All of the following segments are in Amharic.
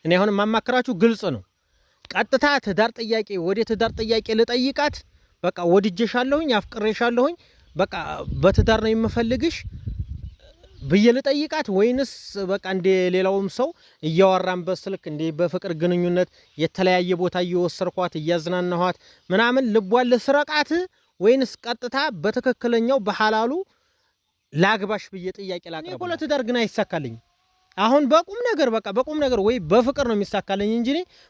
እኔ አሁን ማማከራችሁ ግልጽ ነው። ቀጥታ ትዳር ጥያቄ ወደ ትዳር ጥያቄ ልጠይቃት በቃ ወድጄሻለሁኝ አፍቅሬሻለሁኝ በቃ በትዳር ነው የምፈልግሽ ብዬ ልጠይቃት ወይንስ በቃ እንደ ሌላውም ሰው እያወራን በስልክ እንደ በፍቅር ግንኙነት የተለያየ ቦታ እየወሰርኳት እያዝናናኋት ምናምን ልቧን ልስረቃት ወይንስ ቀጥታ በትክክለኛው በሐላሉ ላግባሽ ብዬ ጥያቄ ላቀርብ? እኔ ለትዳር ግን አይሳካልኝ። አሁን በቁም ነገር በቃ በቁም ነገር ወይ በፍቅር ነው የሚሳካልኝ እንጂ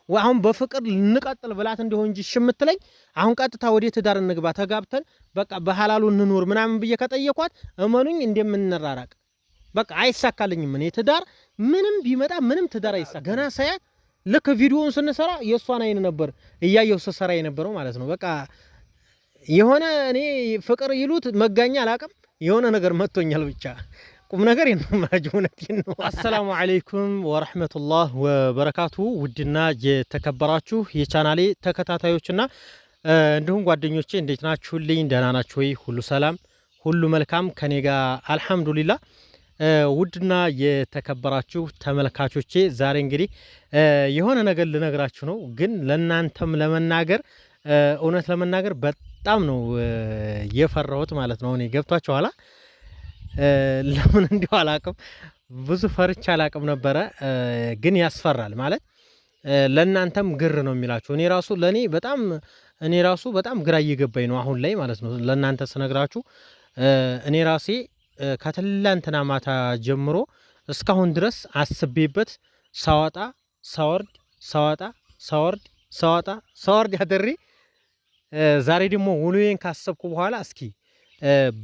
አሁን በፍቅር ልንቀጥል ብላት እንደሆነ እንጂ ሽምትለኝ አሁን ቀጥታ ወደ ትዳር እንግባ ተጋብተን በቃ በሐላሉ እንኖር ምናምን ብዬ ከጠየኳት እመኑኝ እንደምንራራቅ በቃ አይሳካልኝም። እኔ ትዳር ምንም ቢመጣ ምንም ትዳር አይሳካ። ገና ሳያት ልክ ቪዲዮውን ስንሰራ የሷን አይን ነበር እያየው ስሰራ የነበረው ማለት ነው። በቃ የሆነ እኔ ፍቅር ይሉት መጋኛ አላቅም የሆነ ነገር መጥቶኛል ብቻ ቁም ነገር የማጅውነቴን ነው። አሰላሙ አለይኩም ወራህመቱላህ ወበረካቱ። ውድና የተከበራችሁ የቻናሌ ተከታታዮችና እንዲሁም ጓደኞቼ እንዴት ናችሁልኝ? ደህና ናችሁ ወይ? ሁሉ ሰላም ሁሉ መልካም ከኔ ጋር አልሐምዱሊላህ። ውድና የተከበራችሁ ተመልካቾቼ ዛሬ እንግዲህ የሆነ ነገር ልነግራችሁ ነው። ግን ለናንተም ለመናገር እውነት ለመናገር በጣም ነው የፈራሁት ማለት ነው። እኔ ገብቷችኋል? ለምን እንዲሁ አላቅም ብዙ ፈርቻ አላቅም ነበረ። ግን ያስፈራል ማለት ለናንተም ግር ነው የሚላችሁ። እኔ ራሱ በጣም ግራ እየገባኝ ነው አሁን ላይ ማለት ነው። ለናንተ ስነግራችሁ እኔ ራሴ ከትላንትና ማታ ጀምሮ እስካሁን ድረስ አስቤበት ሳወጣ ሳወርድ ያደሪ ዛሬ ደግሞ ውሎዬን ካሰብኩ በኋላ እስኪ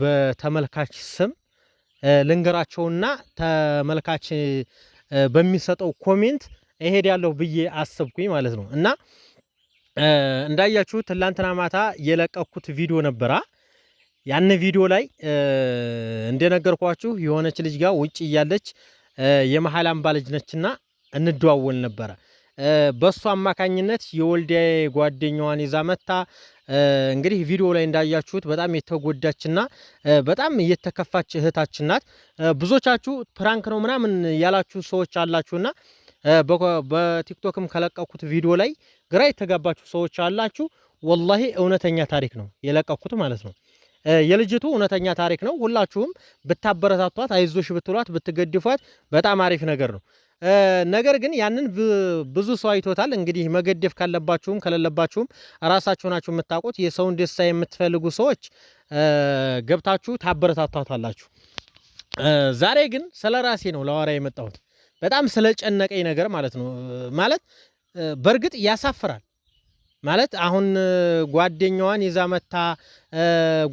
በተመልካች ስም ልንገራቸውና ተመልካች በሚሰጠው ኮሜንት እሄዳለሁ ብዬ አሰብኩኝ ማለት ነው። እና እንዳያችሁት ትላንትና ማታ የለቀኩት ቪዲዮ ነበራ። ያን ቪዲዮ ላይ እንደነገርኳችሁ የሆነች ልጅ ጋር ውጪ እያለች የመሃል አምባ ልጅ ነችና እንደዋወል ነበረ። በሱ አማካኝነት የወልዲያ ጓደኛዋን ይዛ መታ እንግዲህ ቪዲዮ ላይ እንዳያችሁት በጣም የተጎዳችና በጣም እየተከፋች እህታችን ናት። ብዙዎቻችሁ ፕራንክ ነው ምናምን ያላችሁ ሰዎች አላችሁና በቲክቶክም ከለቀኩት ቪዲዮ ላይ ግራ የተጋባችሁ ሰዎች አላችሁ። ወላሂ እውነተኛ ታሪክ ነው የለቀኩት ማለት ነው። የልጅቱ እውነተኛ ታሪክ ነው። ሁላችሁም ብታበረታቷት አይዞሽ ብትሏት ብትገድፏት በጣም አሪፍ ነገር ነው። ነገር ግን ያንን ብዙ ሰው አይቶታል። እንግዲህ መገደፍ ካለባችሁም ከሌለባችሁም ራሳችሁ ናችሁ የምታውቁት። የሰውን ደስታ የምትፈልጉ ሰዎች ገብታችሁ ታበረታቷታላችሁ። ዛሬ ግን ስለራሴ ነው ለዋራ የመጣሁት በጣም ስለጨነቀኝ ነገር ማለት ነው። ማለት በእርግጥ ያሳፍራል ማለት አሁን ጓደኛዋን ይዛ መታ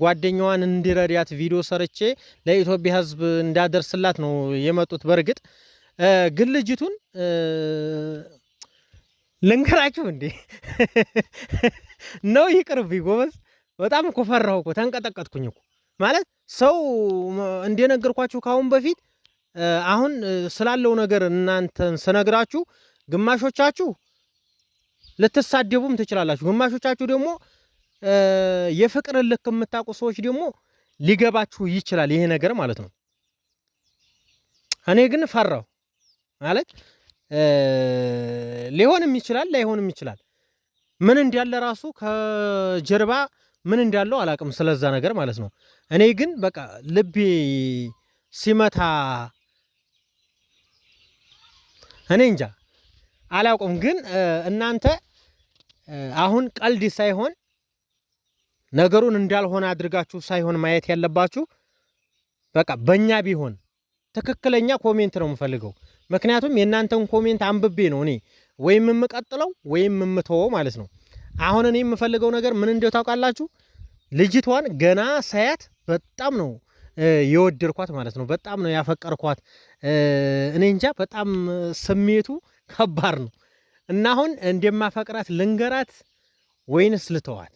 ጓደኛዋን እንዲረዳት ቪዲዮ ሰርቼ ለኢትዮጵያ ሕዝብ እንዳደርስላት ነው የመጡት። በእርግጥ ግን ልጅቱን ልንገራችሁ እንዴ ነው ይቅርብኝ ጎበዝ። በጣም እኮ ፈራሁ እኮ ተንቀጠቀጥኩኝ እኮ ማለት ሰው እንደነገርኳችሁ ካሁን በፊት አሁን ስላለው ነገር እናንተን ስነግራችሁ ግማሾቻችሁ ልትሳደቡም ትችላላችሁ። ግማሾቻችሁ ደግሞ የፍቅር ልክ የምታውቁ ሰዎች ደግሞ ሊገባችሁ ይችላል ይሄ ነገር ማለት ነው። እኔ ግን ፈራው ማለት ሊሆንም ይችላል ላይሆንም ይችላል። ምን እንዳለ ራሱ ከጀርባ ምን እንዳለው አላቅም ስለዛ ነገር ማለት ነው። እኔ ግን በቃ ልቤ ሲመታ እኔ እንጃ አላውቅም። ግን እናንተ አሁን ቀልድ ሳይሆን ነገሩን እንዳልሆነ አድርጋችሁ ሳይሆን ማየት ያለባችሁ በቃ በእኛ ቢሆን ትክክለኛ ኮሜንት ነው የምፈልገው። ምክንያቱም የእናንተን ኮሜንት አንብቤ ነው እኔ ወይም የምቀጥለው ወይም የምተወው ማለት ነው። አሁን እኔ የምፈልገው ነገር ምን እንደው ታውቃላችሁ? ልጅቷን ገና ሳያት በጣም ነው የወደድኳት ማለት ነው። በጣም ነው ያፈቀርኳት። እኔ እንጃ በጣም ስሜቱ ከባድ ነው። እና አሁን እንደማፈቅራት ልንገራት ወይንስ ልተዋት?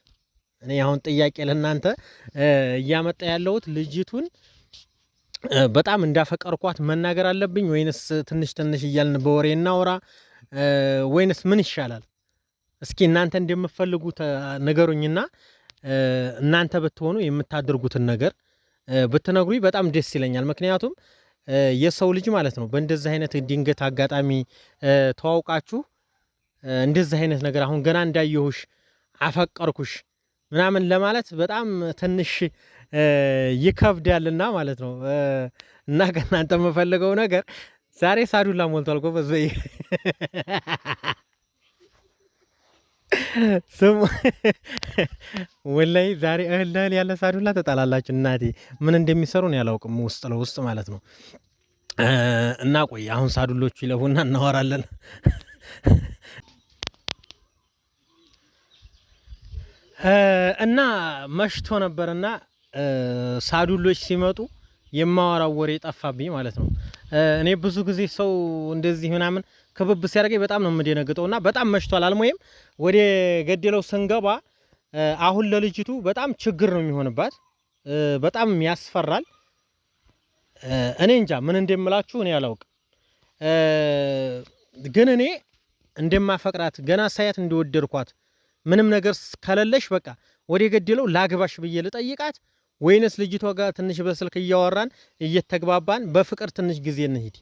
እኔ አሁን ጥያቄ ለእናንተ እያመጣ ያለሁት ልጅቱን በጣም እንዳፈቀርኳት መናገር አለብኝ ወይንስ ትንሽ እያልን በወሬ እናወራ ወይንስ ምን ይሻላል? እስኪ እናንተ እንደምትፈልጉት ነገሩኝና እናንተ ብትሆኑ የምታደርጉትን ነገር ብትነግሩኝ በጣም ደስ ይለኛል። ምክንያቱም የሰው ልጅ ማለት ነው በእንደዚህ አይነት ድንገት አጋጣሚ ተዋውቃችሁ እንደዚህ አይነት ነገር አሁን ገና እንዳየሁሽ አፈቀርኩሽ ምናምን ለማለት በጣም ትንሽ ይከብዳልና ማለት ነው። እና ከእናንተ የምፈልገው ነገር ዛሬ ሳዱላ ሞልቷል ጎበዝ በይ ስሙ ወላይ ዛሬ እህል ያለ ሳዱላ ተጣላላችሁ። እናቴ ምን እንደሚሰሩ ነው ያላውቅም፣ ውስጥ ለውስጥ ማለት ነው። እና ቆይ አሁን ሳዱሎቹ ይለፉና እናወራለን። እና መሽቶ ነበርና ሳዱሎች ሲመጡ የማወራው ወሬ ጠፋብኝ ማለት ነው። እኔ ብዙ ጊዜ ሰው እንደዚህ ምናምን ክብብ ሲያደርገኝ በጣም ነው የምደነግጠውና በጣም መሽቷል። አልሞየም ወደ ገደለው ስንገባ አሁን ለልጅቱ በጣም ችግር ነው የሚሆንባት፣ በጣም ያስፈራል። እኔ እንጃ ምን እንደምላችሁ እኔ አላውቅም፣ ግን እኔ እንደማፈቅራት ገና ሳያት እንደወደድኳት ምንም ነገር ከሌለሽ በቃ ወደ ገደለው ላግባሽ ብዬ ልጠይቃት ወይንስ ልጅቷ ጋር ትንሽ በስልክ እያወራን እየተግባባን በፍቅር ትንሽ ጊዜ እንሂድ?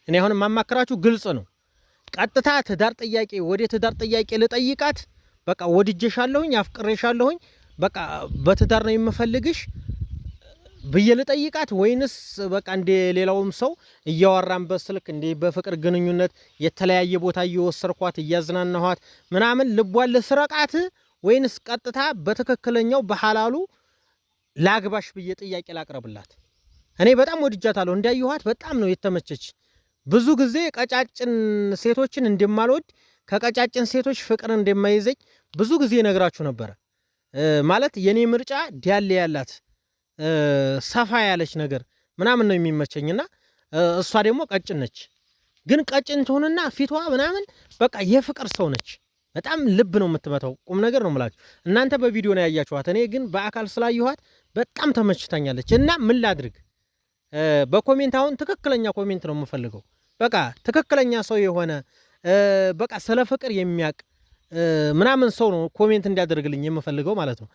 እኔ አሁን ማማከራችሁ ግልጽ ነው። ቀጥታ ትዳር ጥያቄ ወደ ትዳር ጥያቄ ልጠይቃት በቃ ወድጄሻለሁኝ አፍቅሬሻለሁኝ በቃ በትዳር ነው የምፈልግሽ ብዬ ልጠይቃት ወይንስ በቃ እንደ ሌላውም ሰው እያወራን በስልክ እንደ በፍቅር ግንኙነት የተለያየ ቦታ እየወሰርኳት እያዝናናኋት ምናምን ልቧን ልስረቃት ወይንስ ቀጥታ በትክክለኛው በሐላሉ ላግባሽ ብዬ ጥያቄ ላቅርብላት? እኔ በጣም ወድጃታለሁ፣ እንዳየኋት በጣም ነው የተመቸች። ብዙ ጊዜ ቀጫጭን ሴቶችን እንደማልወድ ከቀጫጭን ሴቶች ፍቅር እንደማይዘኝ ብዙ ጊዜ ነግራችሁ ነበረ። ማለት የኔ ምርጫ ዲያሌ ያላት ሰፋ ያለች ነገር ምናምን ነው የሚመቸኝና እሷ ደግሞ ቀጭን ነች። ግን ቀጭን ትሆንና ፊቷ ምናምን በቃ የፍቅር ሰው ነች። በጣም ልብ ነው የምትመታው። ቁም ነገር ነው የምላችሁ። እናንተ በቪዲዮ ነው ያያችኋት፣ እኔ ግን በአካል ስላየኋት በጣም ተመችታኛለች። እና ምን ላድርግ? በኮሜንት አሁን ትክክለኛ ኮሜንት ነው የምፈልገው። በቃ ትክክለኛ ሰው የሆነ በቃ ስለ ፍቅር የሚያቅ ምናምን ሰው ነው ኮሜንት እንዲያደርግልኝ የምፈልገው ማለት ነው።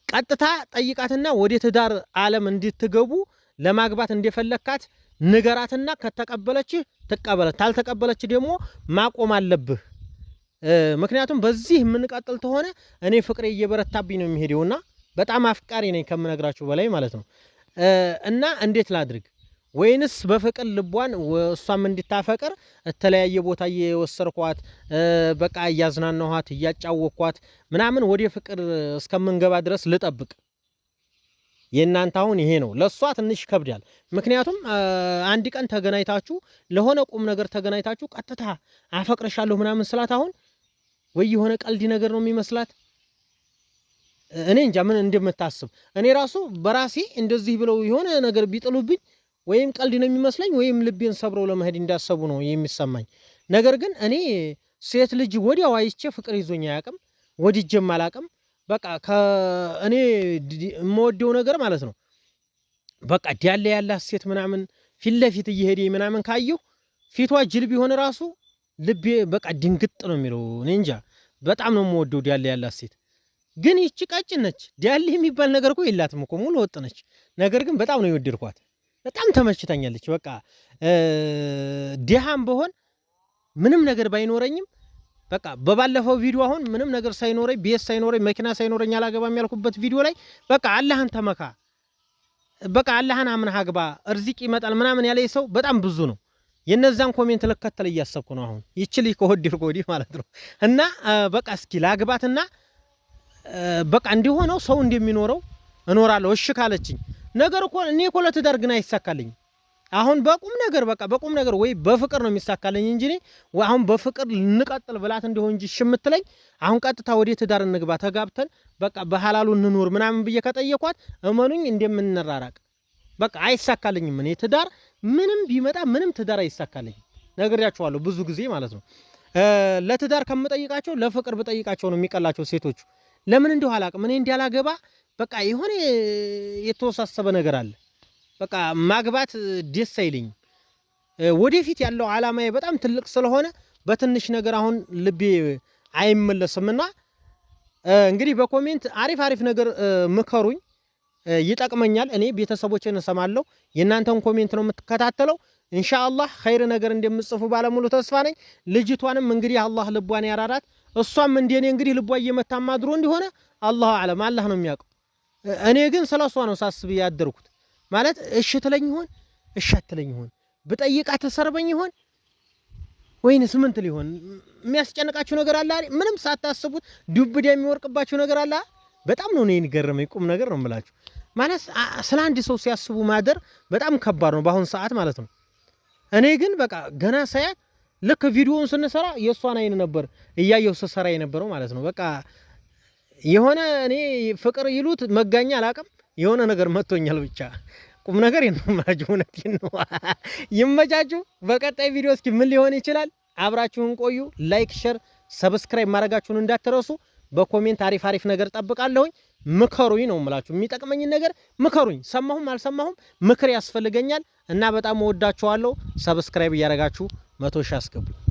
ቀጥታ ጠይቃትና ወደ ትዳር ዓለም እንድትገቡ ለማግባት እንደፈለካት ንገራትና ከተቀበለች ተቀበለት፣ ታልተቀበለች ደግሞ ማቆም አለብህ። ምክንያቱም በዚህ የምንቀጥል ተሆነ እኔ ፍቅሬ እየበረታብኝ ነው የሚሄደውና በጣም አፍቃሪ ነኝ ከምነግራችሁ በላይ ማለት ነው። እና እንዴት ላድርግ? ወይንስ በፍቅር ልቧን እሷም እንድታፈቅር የተለያየ ቦታ እየወሰርኳት በቃ እያዝናናኋት እያጫወኳት ምናምን ወደ ፍቅር እስከምንገባ ድረስ ልጠብቅ? የእናንተ አሁን ይሄ ነው። ለሷ ትንሽ ይከብዳል። ምክንያቱም አንድ ቀን ተገናኝታችሁ ለሆነ ቁም ነገር ተገናኝታችሁ ቀጥታ አፈቅርሻለሁ ምናምን ስላት አሁን ወይ የሆነ ቀልዲ ነገር ነው የሚመስላት። እኔ እንጃ ምን እንደምታስብ። እኔ ራሱ በራሴ እንደዚህ ብለው የሆነ ነገር ቢጥሉብኝ ወይም ቀልድ ነው የሚመስለኝ ወይም ልቤን ሰብረው ለመሄድ እንዳሰቡ ነው የሚሰማኝ። ነገር ግን እኔ ሴት ልጅ ወዲያው አይቼ ፍቅር ይዞኝ አያውቅም፣ ወድጄም አላውቅም። በቃ ከእኔ የምወደው ነገር ማለት ነው በቃ ዲያለ ያላት ሴት ምናምን ፊት ለፊት እየሄደ ምናምን ካየሁ ፊቷ ጅል ቢሆን ራሱ ልቤ በቃ ድንግጥ ነው የሚለው። እኔ እንጃ በጣም ነው የምወደው ዲያለ ያላት ሴት። ግን ይቺ ቀጭን ነች። ዲያለ የሚባል ነገር እኮ የላትም እኮ ሙሉ ወጥ ነች። ነገር ግን በጣም ነው የወደድኳት። በጣም ተመችታኛለች። በቃ ዲሃም በሆን ምንም ነገር ባይኖረኝም በቃ በባለፈው ቪዲዮ አሁን ምንም ነገር ሳይኖረኝ ቤት ሳይኖረኝ መኪና ሳይኖረኝ አላገባም ያልኩበት ቪዲዮ ላይ በቃ አላህን ተመካ፣ በቃ አላህን አምነህ አግባ፣ እርዚቅ ይመጣል ምናምን ያለኝ ሰው በጣም ብዙ ነው። የነዛን ኮሜንት ልከተል እያሰብኩ ነው አሁን ይችል ከወዲር ወዲህ ማለት ነው። እና በቃ እስኪ ላግባትና በቃ እንዲሆነው ሰው እንደሚኖረው እኖራለሁ እሺ ካለችኝ ነገር እኮ እኔ እኮ ለትዳር ግን አይሳካልኝ። አሁን በቁም ነገር በቃ በቁም ነገር ወይ በፍቅር ነው የሚሳካልኝ እንጂ አሁን በፍቅር ልንቀጥል ብላት እንደሆነ እንጂ ሽምትለኝ አሁን ቀጥታ ወደ ትዳር እንግባ ተጋብተን በቃ በሐላሉ እንኖር ምናምን ብዬ ከጠየኳት እመኑኝ እንደምንራራቅ በቃ አይሳካልኝም። እኔ ትዳር ምንም ቢመጣ ምንም ትዳር አይሳካልኝም። ነግሬያቸዋለሁ ብዙ ጊዜ ማለት ነው። ለትዳር ከምጠይቃቸው ለፍቅር ብጠይቃቸው ነው የሚቀላቸው ሴቶቹ። ለምን እንደው አላቅም። እኔ እንዲያላገባ በቃ የሆነ የተወሳሰበ ነገር አለ። በቃ ማግባት ደስ አይልኝ። ወደፊት ያለው ዓላማዬ በጣም ትልቅ ስለሆነ በትንሽ ነገር አሁን ልቤ አይመለስምና እንግዲህ በኮሜንት አሪፍ አሪፍ ነገር ምከሩኝ። ይጠቅመኛል። እኔ ቤተሰቦችን እሰማለሁ። የእናንተን ኮሜንት ነው የምትከታተለው። ኢንሻአላህ ኸይር ነገር እንደምጽፉ ባለሙሉ ተስፋ ነኝ። ልጅቷንም እንግዲህ አላህ ልቧን ያራራት። እሷም እንደኔ እንግዲህ ልቧ እየመታማ ድሮ እንደሆነ አላሁ አለም አላህ ነው የሚያውቀው። እኔ ግን ስለሷ ነው ሳስብ ያደርኩት። ማለት እሺ ትለኝ ይሆን እሺ አትለኝ ይሆን ብጠይቃት ተሰርበኝ ይሆን ወይንስ ምን ትል ይሆን? የሚያስጨንቃችሁ ነገር አለ አይደል? ምንም ሳታስቡት ዱብዳ የሚወርቅባችሁ ነገር አለ። በጣም ነው እኔን ገረመኝ። ቁም ነገር ነው የምላችሁ። ማለት ስለ አንድ ሰው ሲያስቡ ማደር በጣም ከባድ ነው በአሁን ሰዓት ማለት ነው። እኔ ግን በቃ ገና ሳያት ልክ ቪዲዮውን ስንሰራ የሷን አይን ነበር እያየሁ ስሰራ የነበረው ማለት ነው። በቃ የሆነ እኔ ፍቅር ይሉት መጋኛ አላቅም የሆነ ነገር መጥቶኛል። ብቻ ቁም ነገር የማማጁ ነው። ይመቻችሁ። በቀጣይ ቪዲዮ እስኪ ምን ሊሆን ይችላል? አብራችሁን ቆዩ። ላይክ፣ ሼር፣ ሰብስክራይብ ማድረጋችሁን እንዳትረሱ። በኮሜንት አሪፍ ነገር ጠብቃለሁኝ። ምከሩኝ ነው የምላችሁ። የሚጠቅመኝ ነገር ምከሩኝ። ሰማሁም አልሰማሁም ምክር ያስፈልገኛል እና በጣም ወዳችኋለሁ። ሰብስክራይብ እያደረጋችሁ 100 ሺህ አስገቡ።